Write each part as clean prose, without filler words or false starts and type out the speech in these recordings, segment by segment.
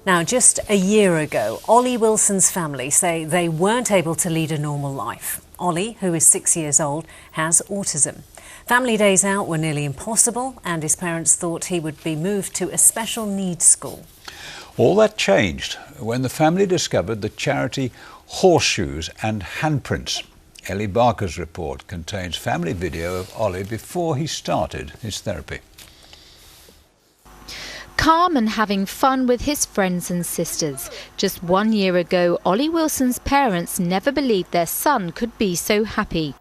Now, just a year ago, Ollie Wilson's family say they weren't able to lead a normal life. Ollie, who is 6 years old, has autism. Family days out were nearly impossible and his parents thought he would be moved to a special needs school. All that changed when the family discovered the charity Horseshoes and Handprints. Ellie Barker's report contains family video of Ollie before he started his therapy. Calm and having fun with his friends and sisters. Just 1 year ago, Ollie Wilson's parents never believed their son could be so happy.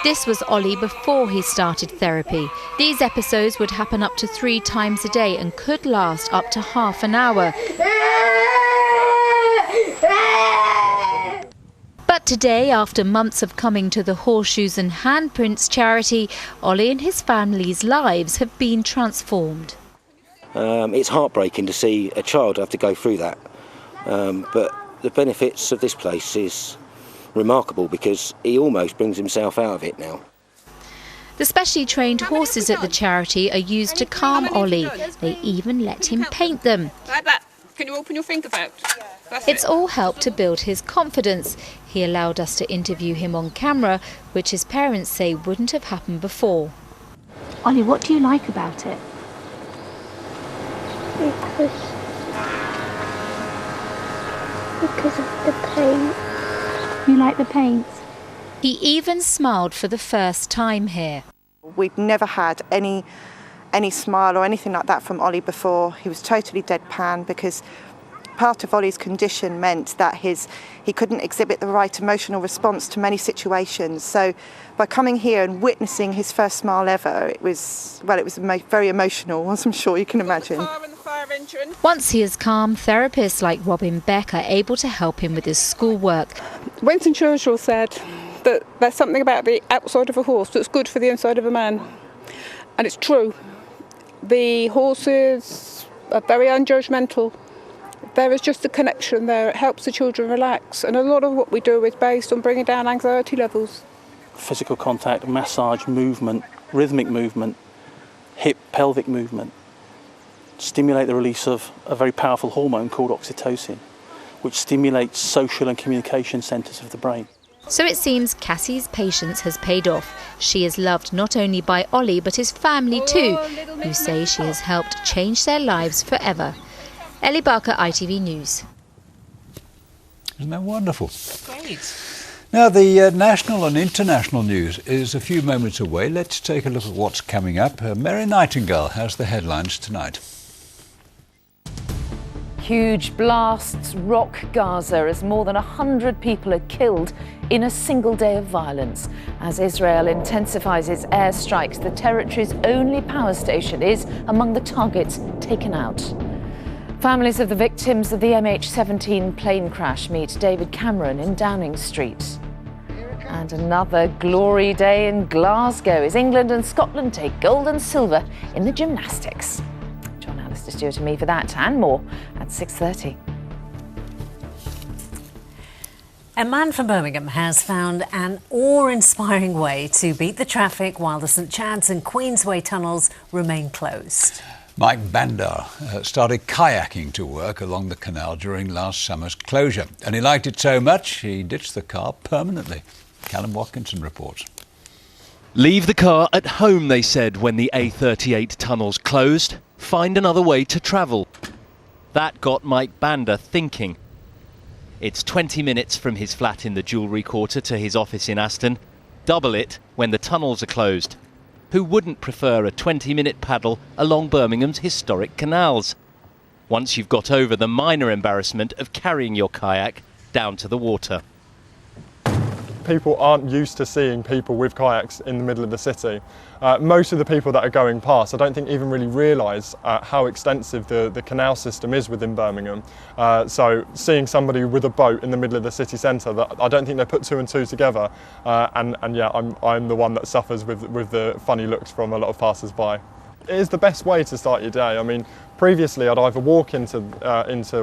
This was Ollie before he started therapy. These episodes would happen up to 3 times a day and could last up to half an hour. But today, after months of coming to the Horseshoes and Handprints charity, Ollie and his family's lives have been transformed. It's heartbreaking to see a child have to go through that. But the benefits of this place is remarkable because he almost brings himself out of it now. The specially trained horses at the charity are used to calm Ollie. They even let him paint them. Like that. Can you open your fingers out? It's all helped to build his confidence. He allowed us to interview him on camera, which his parents say wouldn't have happened before. Ollie, what do you like about it? Because of the paint. You like the paints? He even smiled for the first time here. We'd never had any smile or anything like that from Ollie before. He was totally deadpan because part of Ollie's condition meant that he couldn't exhibit the right emotional response to many situations. So by coming here and witnessing his first smile ever, it was very emotional, as I'm sure you can imagine. Once he is calm, therapists like Robin Beck are able to help him with his schoolwork. Winston Churchill said that there's something about the outside of a horse that's good for the inside of a man. And it's true. The horses are very unjudgmental. There is just a connection there. It helps the children relax. And a lot of what we do is based on bringing down anxiety levels. Physical contact, massage, movement, rhythmic movement, hip, pelvic movement stimulate the release of a very powerful hormone called oxytocin, which stimulates social and communication centres of the brain. So it seems Cassie's patience has paid off. She is loved not only by Ollie but his family too, who say she has helped change their lives forever. Ellie Barker, ITV News. Isn't that wonderful? Great. Now, the national and international news is a few moments away. Let's take a look at what's coming up. Mary Nightingale has the headlines tonight. Huge blasts rock Gaza as more than 100 people are killed in a single day of violence. As Israel intensifies its airstrikes, the territory's only power station is among the targets taken out. Families of the victims of the MH17 plane crash meet David Cameron in Downing Street. And another glory day in Glasgow as England and Scotland take gold and silver in the gymnastics. John Alistair Stewart and me for that and more at 6:30. A man from Birmingham has found an awe-inspiring way to beat the traffic while the St Chad's and Queensway tunnels remain closed. Mike Bandar started kayaking to work along the canal during last summer's closure. And he liked it so much, he ditched the car permanently. Callum Watkinson reports. Leave the car at home, they said, when the A38 tunnels closed. Find another way to travel. That got Mike Bandar thinking. It's 20 minutes from his flat in the Jewellery Quarter to his office in Aston. Double it when the tunnels are closed. Who wouldn't prefer a 20-minute paddle along Birmingham's historic canals? Once you've got over the minor embarrassment of carrying your kayak down to the water. People aren't used to seeing people with kayaks in the middle of the city. Most of the people that are going past, I don't think even really realise how extensive the canal system is within Birmingham. So seeing somebody with a boat in the middle of the city centre, I don't think they put 2 and 2 together. And yeah, I'm the one that suffers with the funny looks from a lot of passers-by. It is the best way to start your day. I mean, previously I'd either walk into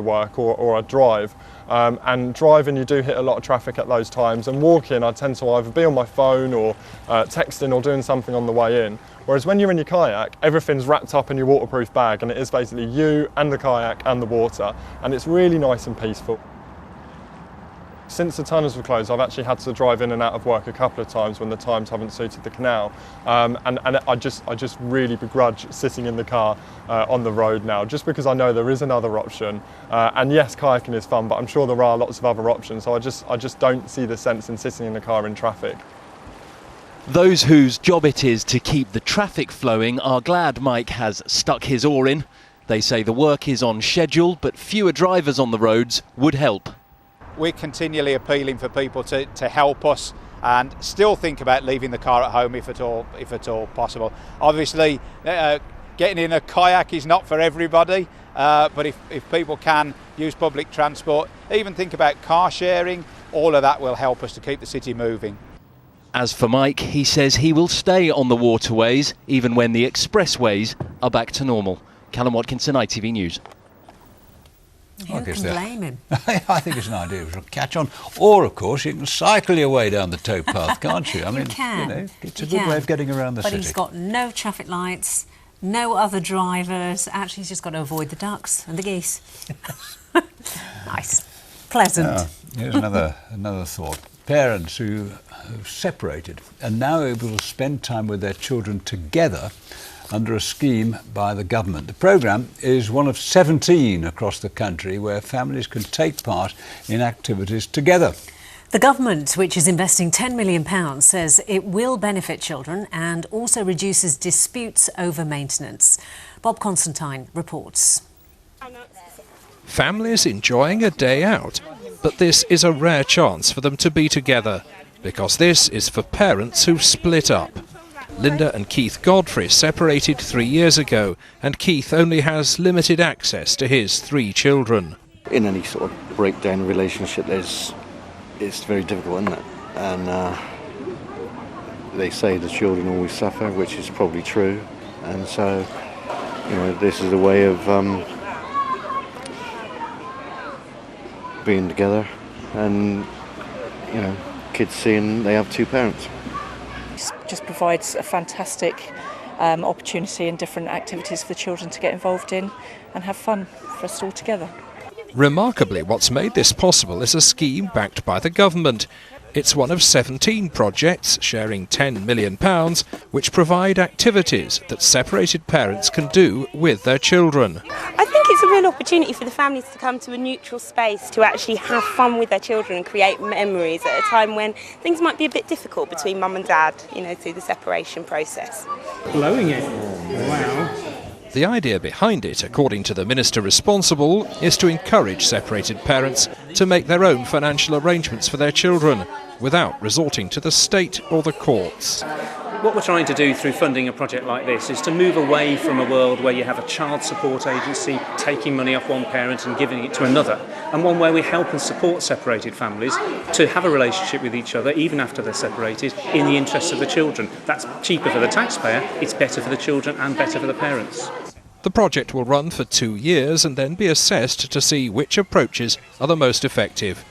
work or I'd drive, and driving you do hit a lot of traffic at those times, and walking I tend to either be on my phone or texting or doing something on the way in. Whereas when you're in your kayak, everything's wrapped up in your waterproof bag, and it is basically you and the kayak and the water, and it's really nice and peaceful. Since the tunnels were closed, I've actually had to drive in and out of work a couple of times when the times haven't suited the canal, and I just really begrudge sitting in the car on the road now, just because I know there is another option. And yes, kayaking is fun, but I'm sure there are lots of other options. So I just don't see the sense in sitting in the car in traffic. Those whose job it is to keep the traffic flowing are glad Mike has stuck his oar in. They say the work is on schedule, but fewer drivers on the roads would help. We're continually appealing for people to help us and still think about leaving the car at home if at all possible. Obviously, getting in a kayak is not for everybody, but if people can use public transport, even think about car sharing, all of that will help us to keep the city moving. As for Mike, he says he will stay on the waterways even when the expressways are back to normal. Callum Watkinson, ITV News. Who can blame him? I think it's an idea to catch on. Or, of course, you can cycle your way down the towpath, can't you? I mean, it's a good way of getting around the city. But he's got no traffic lights, no other drivers. Actually, he's just got to avoid the ducks and the geese. Nice. Pleasant. Here's another thought. Parents who have separated are now able to spend time with their children together under a scheme by the government. The programme is one of 17 across the country where families can take part in activities together. The government, which is investing £10 million, says it will benefit children and also reduces disputes over maintenance. Bob Constantine reports. Families enjoying a day out, but this is a rare chance for them to be together, because this is for parents who've split up. Linda and Keith Godfrey separated 3 years ago, and Keith only has limited access to his 3 children. In any sort of breakdown relationship, it's very difficult, isn't it? And they say the children always suffer, which is probably true. And so, this is a way of being together, and kids seeing they have 2 parents. Just provides a fantastic opportunity and different activities for the children to get involved in and have fun for us all together. Remarkably, what's made this possible is a scheme backed by the government. It's one of 17 projects sharing £10 million, which provide activities that separated parents can do with their children. I think it's a real opportunity for the families to come to a neutral space to actually have fun with their children and create memories at a time when things might be a bit difficult between mum and dad, through the separation process. Blowing it. Wow. The idea behind it, according to the minister responsible, is to encourage separated parents to make their own financial arrangements for their children without resorting to the state or the courts. What we're trying to do through funding a project like this is to move away from a world where you have a child support agency taking money off one parent and giving it to another, and one where we help and support separated families to have a relationship with each other even after they're separated in the interests of the children. That's cheaper for the taxpayer, it's better for the children and better for the parents. The project will run for 2 years and then be assessed to see which approaches are the most effective.